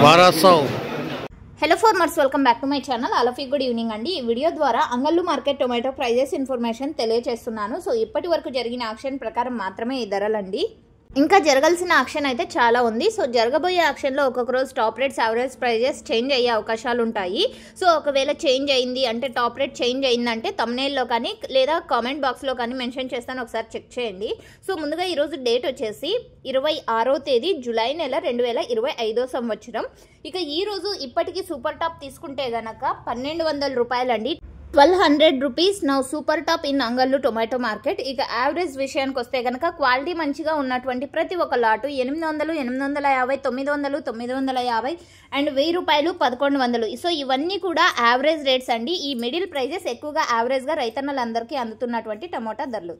1200। Hello farmers, welcome back to my channel. All of you good evening అండి. ఈ video ద్వారా అంగళ్ళు market tomato prices information తెలియజేస్తున్నాను. So ఇప్పటి వరకు జరిగిన ఆక్షన్ ప్రకారం మాత్రమే ఈ ధరలండి. ఇంకా జరగాల్సిన ఆక్షన్ అయితే చాలా ఉంది. సో జరగబోయే ఆక్షన్లో ఒక్కొక్క రోజు top rates, average prices change అయ్యే అవకాశాలు ఉంటాయి. సో ఒకవేళ చేంజ్ అయింది అంటే, టాప్ రేట్ చేంజ్ అయిందంటే తమ్నెయిల్లో కానీ లేదా కామెంట్ బాక్స్లో కానీ మెన్షన్ చేస్తాను, ఒకసారి చెక్ చేయండి. సో ముందుగా ఈరోజు డేట్ వచ్చేసి 26వ తేదీ జూలై నెల 2025 సంవత్సరం. ఇక ఈరోజు ఇప్పటికీ సూపర్ టాప్ తీసుకుంటే గనక 1200 రూపాయలండి. 1200 rupees now super top in Angallu tomato market. ఇక యావరేజ్ విషయానికి వస్తే కనుక క్వాలిటీ మంచిగా ఉన్నటువంటి ప్రతి ఒక్క లాటు 800, 850, 900, 950 అండ్ 1000 రూపాయలు, 1100. సో ఇవన్నీ కూడా యావరేజ్ రేట్స్ అండి. ఈ మిడిల్ ప్రైజెస్ ఎక్కువగా యావరేజ్గా రైతన్నలందరికీ అందుతున్నటువంటి టమోటా ధరలు.